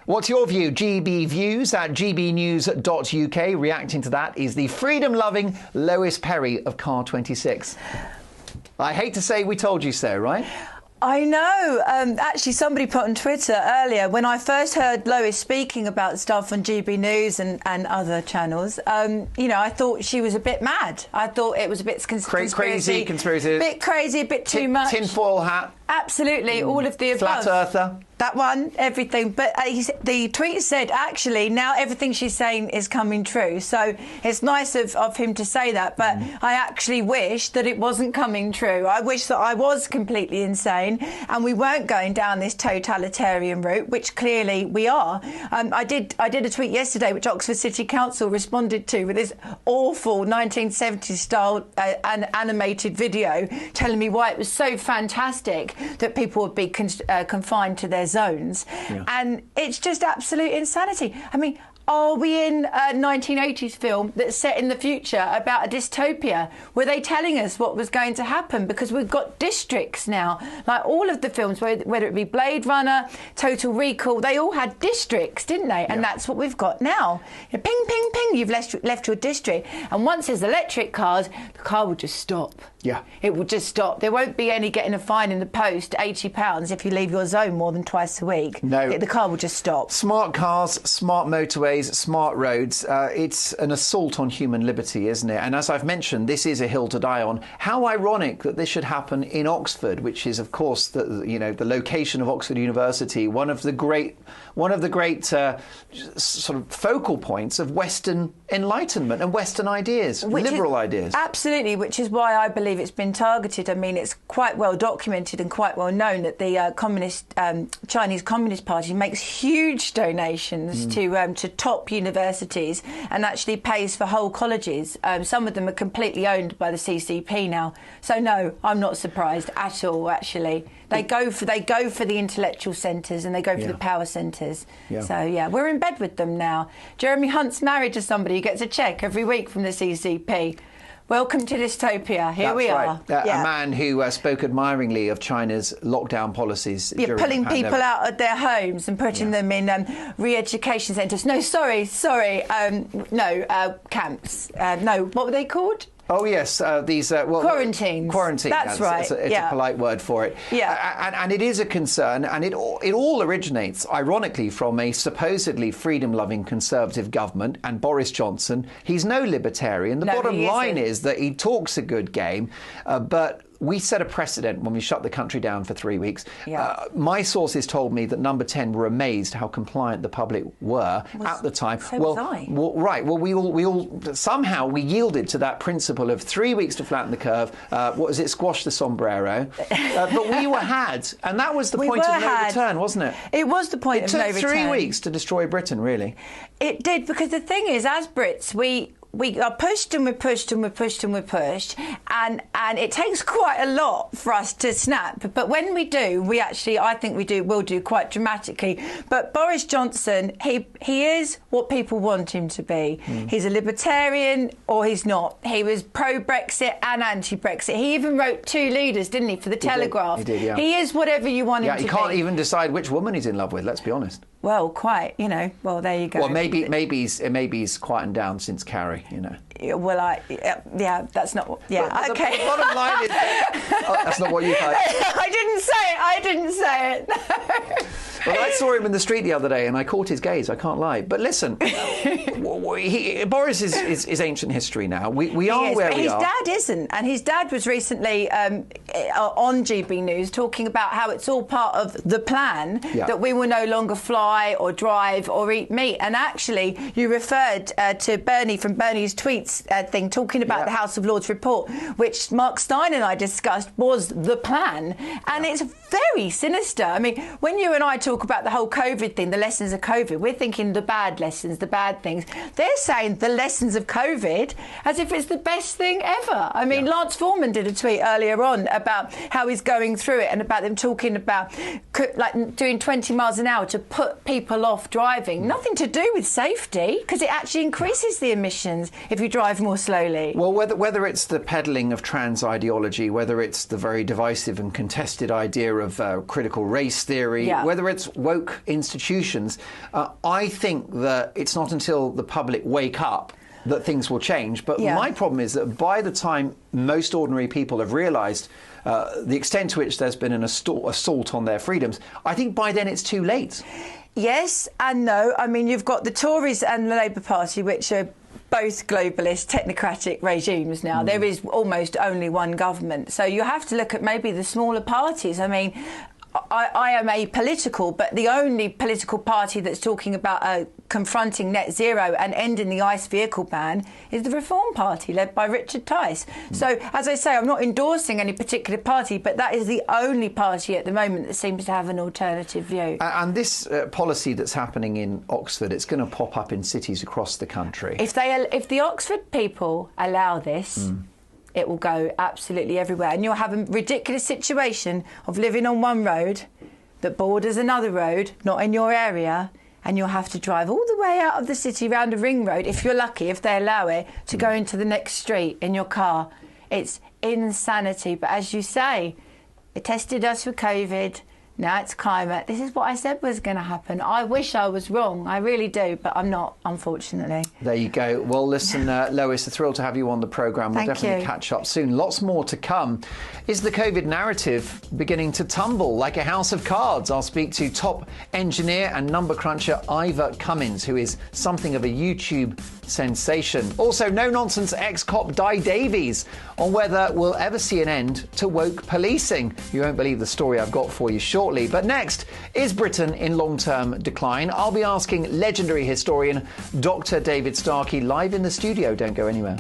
What's your view? GB Views at gbnews.uk. Reacting to that is the freedom-loving Lois Perry of CAR26. I hate to say we told you so, right? I know. Actually, somebody put on Twitter earlier, when I first heard Lois speaking about stuff on GB News and other channels, you know, I thought she was a bit mad. I thought it was a bit crazy, conspiracy. A bit crazy, a bit too much. Tinfoil hat. Absolutely, all of the above. Flat earther. That one, everything. But the tweet said, actually, now everything she's saying is coming true. So it's nice of him to say that. But I actually wish that it wasn't coming true. I wish that I was completely insane and we weren't going down this totalitarian route, which clearly we are. I did a tweet yesterday, which Oxford City Council responded to with this awful 1970s style animated video telling me why it was so fantastic that people would be confined to their zones. Yeah. And it's just absolute insanity. I mean, are we in a 1980s film that's set in the future about a dystopia? Were they telling us what was going to happen? Because we've got districts now. Like all of the films, whether it be Blade Runner, Total Recall, they all had districts, didn't they? And that's what we've got now. Ping, ping, ping, you've left your district. And once there's electric cars, the car will just stop. Yeah. It will just stop. There won't be any getting a fine in the post, £80, if you leave your zone more than twice a week. No. The car will just stop. Smart cars, smart motorways, smart roads. It's an assault on human liberty, isn't it? And as I've mentioned, this is a hill to die on. How ironic that this should happen in Oxford, which is, of course, the location of Oxford University, one of the great sort of focal points of Western enlightenment and Western ideas, liberal ideas. Absolutely, which is why I believe it's been targeted. I mean, it's quite well documented and quite well known that the Chinese Communist Party makes huge donations to top universities and actually pays for whole colleges. Some of them are completely owned by the CCP now. So no, I'm not surprised at all. Actually, they go for the intellectual centres and they go for the power centres. Yeah. So yeah, we're in bed with them now. Jeremy Hunt's married to somebody who gets a cheque every week from the CCP. Welcome to dystopia. Here we are. A man who spoke admiringly of China's lockdown policies. Yeah, pulling people out of their homes and putting them in re-education centres. No, sorry. Camps. No, what were they called? Oh yes, these quarantines. Quarantine. That's right. It's a polite word for it. Yeah, and it is a concern, and it all originates, ironically, from a supposedly freedom-loving Conservative government and Boris Johnson. He's no libertarian. The bottom line is that he talks a good game, but we set a precedent when we shut the country down for 3 weeks. Yeah. My sources told me that Number 10 were amazed how compliant the public were at the time. So was I. Right. Well, we all somehow we yielded to that principle of 3 weeks to flatten the curve. What was it? Squash the sombrero. But we were had, and that was the point of no return, wasn't it? It was the point of no return. It took 3 weeks to destroy Britain, really. It did, because the thing is, as Brits, we are pushed and we're pushed and we're pushed and we're pushed, and it takes quite a lot for us to snap. But when we do, I think we'll do quite dramatically. But Boris Johnson, he is what people want him to be. He's a libertarian or he's not. He was pro-Brexit and anti-Brexit. He even wrote 2 leaders, didn't he, for the Telegraph? He did, yeah. He is whatever you want him to be. Yeah, he can't even decide which woman he's in love with, let's be honest. Well, quite, well, there you go. Well, maybe he's quietened down since Carrie, Well, that's not what... Yeah, okay. The bottom line is... that's not what you thought. I didn't say it. Well, I saw him in the street the other day and I caught his gaze, I can't lie. But listen, Boris is ancient history now. We are where we are. His dad isn't. And his dad was recently on GB News talking about how it's all part of the plan, that we will no longer fly or drive or eat meat. And actually, you referred to Bernie from Bernie's tweets thing, talking about the House of Lords report, which Mark Steyn and I discussed was the plan. And it's very sinister. I mean, when you and I talk about the whole COVID thing, the lessons of COVID, we're thinking the bad lessons, the bad things. They're saying the lessons of COVID as if it's the best thing ever. I mean, Lance Foreman did a tweet earlier on about how he's going through it and about them talking about like doing 20 miles an hour to put put people off driving. Nothing to do with safety, because it actually increases the emissions if you drive more slowly. Well, whether it's the peddling of trans ideology, whether it's the very divisive and contested idea of critical race theory, whether it's woke institutions, I think that it's not until the public wake up that things will change. But my problem is that by the time most ordinary people have realised the extent to which there's been an assault on their freedoms, I think by then it's too late. Yes and no. I mean, you've got the Tories and the Labour Party, which are both globalist, technocratic regimes now. There is almost only one government. So you have to look at maybe the smaller parties. I mean, I am apolitical, but the only political party that's talking about confronting net zero and ending the ICE vehicle ban is the Reform Party, led by Richard Tice. So, as I say, I'm not endorsing any particular party, but that is the only party at the moment that seems to have an alternative view. And this policy that's happening in Oxford, it's going to pop up in cities across the country. If the Oxford people allow this, it will go absolutely everywhere. And you'll have a ridiculous situation of living on one road that borders another road, not in your area, and you'll have to drive all the way out of the city round a ring road, if you're lucky, if they allow it, to go into the next street in your car. It's insanity. But as you say, it tested us for COVID. Now it's climate. This is what I said was going to happen. I wish I was wrong. I really do, but I'm not, unfortunately. There you go. Well, listen, Lois, a thrill to have you on the programme. We'll definitely catch up soon. Lots more to come. Is the COVID narrative beginning to tumble like a house of cards? I'll speak to top engineer and number cruncher Ivor Cummins, who is something of a YouTube sensation. Also, no-nonsense ex-cop Di Davies on whether we'll ever see an end to woke policing. You won't believe the story I've got for you shortly. But next, is Britain in long-term decline? I'll be asking legendary historian Dr. David Starkey live in the studio. Don't go anywhere.